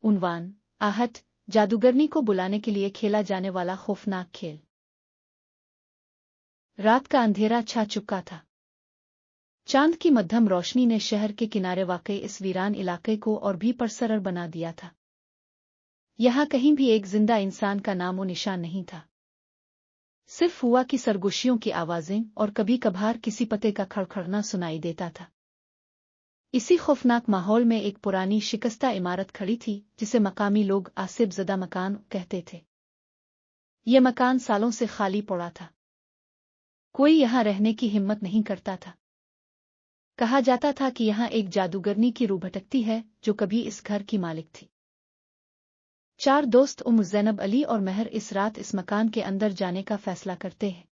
उन्वान आहट जादूगरनी को बुलाने के लिए खेला जाने वाला खौफनाक खेल। रात का अंधेरा छा चुका था। चांद की मध्यम रोशनी ने शहर के किनारे वाक़ई इस वीरान इलाके को और भी परसरर बना दिया था। यहाँ कहीं भी एक जिंदा इंसान का नामो निशान नहीं था। सिर्फ हुआ की सरगोशियों की आवाजें और कभी कभार किसी पते का खड़खड़ना सुनाई देता था। इसी खौफनाक माहौल में एक पुरानी शिकस्ता इमारत खड़ी थी जिसे मकामी लोग आसिफ ज़दा मकान कहते थे। ये मकान सालों से खाली पड़ा था। कोई यहाँ रहने की हिम्मत नहीं करता था। कहा जाता था कि यहाँ एक जादूगरनी की रूह भटकती है जो कभी इस घर की मालिक थी। चार दोस्त ज़ैनब अली और महर इस रात इस मकान के अंदर जाने का फैसला करते हैं।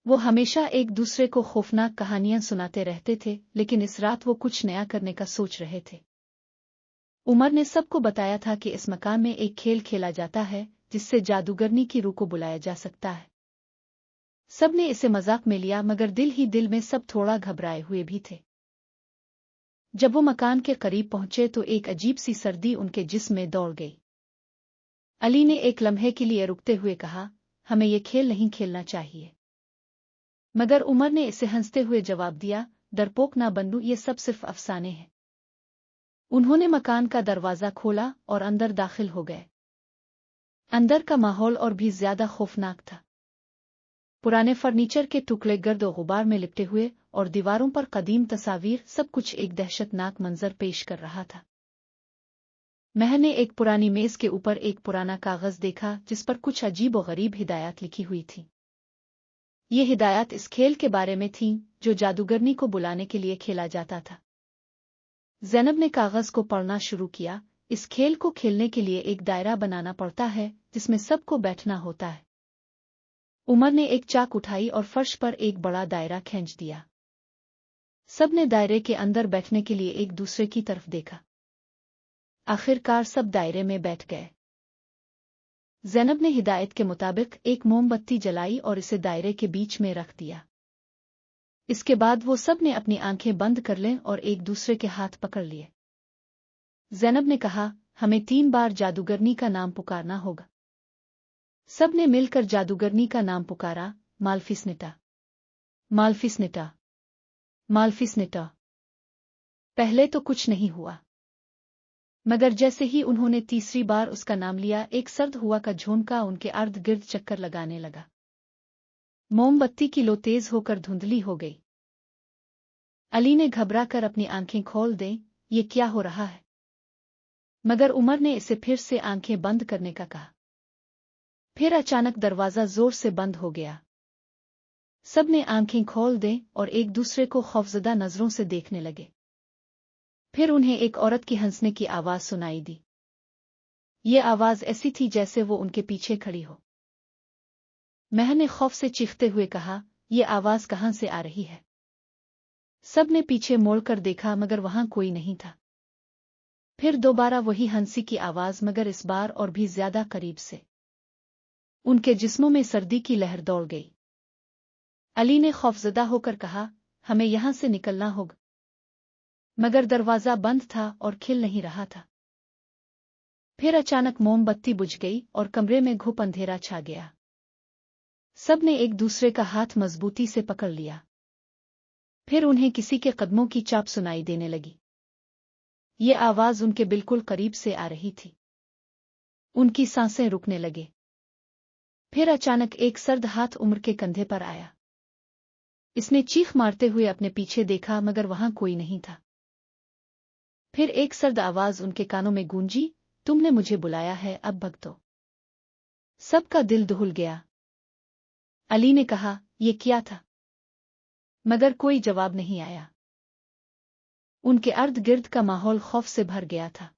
वो हमेशा एक दूसरे को खौफनाक कहानियां सुनाते रहते थे, लेकिन इस रात वो कुछ नया करने का सोच रहे थे। उमर ने सबको बताया था कि इस मकान में एक खेल खेला जाता है जिससे जादूगरनी की रूह को बुलाया जा सकता है। सबने इसे मजाक में लिया, मगर दिल ही दिल में सब थोड़ा घबराए हुए भी थे। जब वो मकान के करीब पहुंचे तो एक अजीब सी सर्दी उनके जिस्म में दौड़ गई। अली ने एक लम्हे के लिए रुकते हुए कहा, हमें ये खेल नहीं खेलना चाहिए। मगर उमर ने इसे हंसते हुए जवाब दिया, डरपोक ना बनू, ये सब सिर्फ अफसाने हैं। उन्होंने मकान का दरवाजा खोला और अंदर दाखिल हो गए। अंदर का माहौल और भी ज्यादा खौफनाक था। पुराने फर्नीचर के टुकड़े गर्द और गुबार में लिपटे हुए और दीवारों पर कदीम तस्वीर, सब कुछ एक दहशतनाक मंजर पेश कर रहा था। महर ने एक पुरानी मेज के ऊपर एक पुराना कागज देखा जिस पर कुछ अजीब और गरीब हिदायत लिखी हुई थी। ये हिदायत इस खेल के बारे में थीं जो जादूगरनी को बुलाने के लिए खेला जाता था। ज़ैनब ने कागज को पढ़ना शुरू किया। इस खेल को खेलने के लिए एक दायरा बनाना पड़ता है जिसमें सबको बैठना होता है। उमर ने एक चाक उठाई और फर्श पर एक बड़ा दायरा खींच दिया। सबने दायरे के अंदर बैठने के लिए एक दूसरे की तरफ देखा। आखिरकार सब दायरे में बैठ गए। ज़ैनब ने हिदायत के मुताबिक एक मोमबत्ती जलाई और इसे दायरे के बीच में रख दिया। इसके बाद वो सब ने अपनी आंखें बंद कर लें और एक दूसरे के हाथ पकड़ लिए। ज़ैनब ने कहा, हमें 3 बार जादूगरनी का नाम पुकारना होगा। सब ने मिलकर जादूगरनी का नाम पुकारा, मालफिसनिटा, मालफिसनिटा, मालफिसनिटा। पहले तो कुछ नहीं हुआ, मगर जैसे ही उन्होंने तीसरी बार उसका नाम लिया, एक सर्द हुआ का झोंका उनके अर्ध गिर्द चक्कर लगाने लगा। मोमबत्ती की लो तेज होकर धुंधली हो गई। अली ने घबरा कर अपनी आंखें खोल दें, ये क्या हो रहा है? मगर उमर ने इसे फिर से आंखें बंद करने का कहा। फिर अचानक दरवाजा जोर से बंद हो गया। सब ने आंखें खोल दें और एक दूसरे को खौफजदा नजरों से देखने लगे। फिर उन्हें एक औरत की हंसने की आवाज सुनाई दी। ये आवाज ऐसी थी जैसे वो उनके पीछे खड़ी हो। महर ने खौफ से चीखते हुए कहा, ये आवाज कहाँ से आ रही है? सब ने पीछे मोड़कर देखा, मगर वहां कोई नहीं था। फिर दोबारा वही हंसी की आवाज, मगर इस बार और भी ज्यादा करीब से। उनके जिस्मों में सर्दी की लहर दौड़ गई। अली ने खौफजदा होकर कहा, हमें यहां से निकलना होगा। मगर दरवाजा बंद था और खिल नहीं रहा था। फिर अचानक मोमबत्ती बुझ गई और कमरे में घुप अंधेरा छा गया। सब ने एक दूसरे का हाथ मजबूती से पकड़ लिया। फिर उन्हें किसी के कदमों की चाप सुनाई देने लगी। ये आवाज उनके बिल्कुल करीब से आ रही थी। उनकी सांसें रुकने लगे। फिर अचानक एक सर्द हाथ उमर के कंधे पर आया। इसने चीख मारते हुए अपने पीछे देखा, मगर वहां कोई नहीं था। फिर एक सर्द आवाज उनके कानों में गूंजी, तुमने मुझे बुलाया है, अब भगतो। सबका दिल दहल गया। अली ने कहा, ये क्या था? मगर कोई जवाब नहीं आया। उनके अर्ध गिर्द का माहौल खौफ से भर गया था।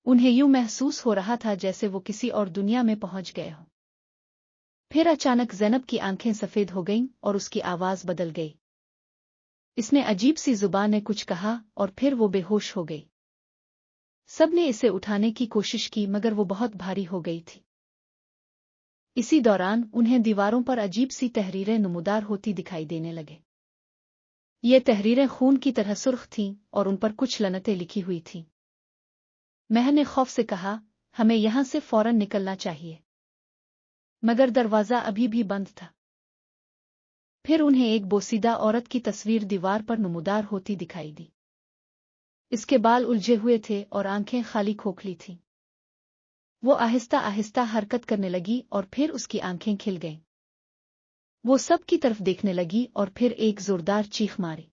उन्हें यूं महसूस हो रहा था जैसे वो किसी और दुनिया में पहुंच गए हों। फिर अचानक ज़ैनब की आंखें सफेद हो गईं और उसकी आवाज बदल गई। इसने अजीब सी जुबान ने कुछ कहा और फिर वो बेहोश हो गई। सब ने इसे उठाने की कोशिश की, मगर वो बहुत भारी हो गई थी। इसी दौरान उन्हें दीवारों पर अजीब सी तहरीरें नमूदार होती दिखाई देने लगे। ये तहरीरें खून की तरह सुर्ख थीं और उन पर कुछ लनतें लिखी हुई थीं। महर ने खौफ से कहा, हमें यहां से फौरन निकलना चाहिए। मगर दरवाजा अभी भी बंद था। फिर उन्हें एक बोसीदा औरत की तस्वीर दीवार पर नमूदार होती दिखाई दी। इसके बाल उलझे हुए थे और आंखें खाली खोखली थीं। वो आहिस्ता आहिस्ता हरकत करने लगी और फिर उसकी आंखें खिल गईं। वो सब की तरफ देखने लगी और फिर एक जोरदार चीख मारी।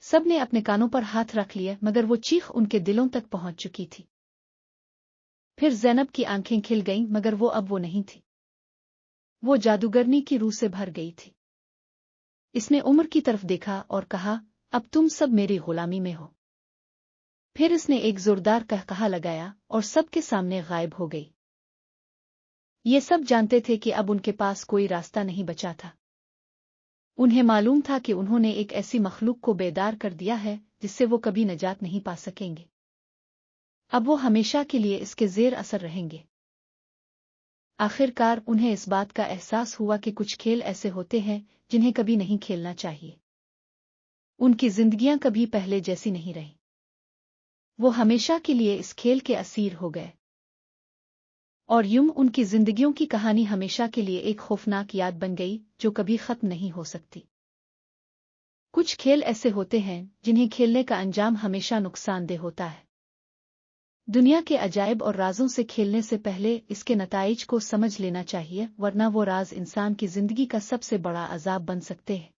सब ने अपने कानों पर हाथ रख लिए, मगर वो चीख उनके दिलों तक पहुंच चुकी थी। फिर ज़ैनब की आंखें खिल गईं, मगर वो अब वो नहीं थी। वो जादूगरनी की रूह से भर गई थी। इसने उमर की तरफ देखा और कहा, अब तुम सब मेरी गुलामी में हो। फिर इसने एक जोरदार कहकहा लगाया और सबके सामने गायब हो गई। ये सब जानते थे कि अब उनके पास कोई रास्ता नहीं बचा था। उन्हें मालूम था कि उन्होंने एक ऐसी मखलूक को बेदार कर दिया है जिससे वो कभी निजात नहीं पा सकेंगे। अब वो हमेशा के लिए इसके ज़ेर असर रहेंगे। आखिरकार उन्हें इस बात का एहसास हुआ कि कुछ खेल ऐसे होते हैं जिन्हें कभी नहीं खेलना चाहिए। उनकी जिंदगियां कभी पहले जैसी नहीं रहीं। वो हमेशा के लिए इस खेल के असीर हो गए। और यूं उनकी जिंदगियों की कहानी हमेशा के लिए एक खौफनाक याद बन गई जो कभी खत्म नहीं हो सकती। कुछ खेल ऐसे होते हैं जिन्हें खेलने का अंजाम हमेशा नुकसानदेह होता है। दुनिया के अजायब और राजों से खेलने से पहले इसके नताइज को समझ लेना चाहिए, वरना वो राज इंसान की जिंदगी का सबसे बड़ा अजाब बन सकते हैं।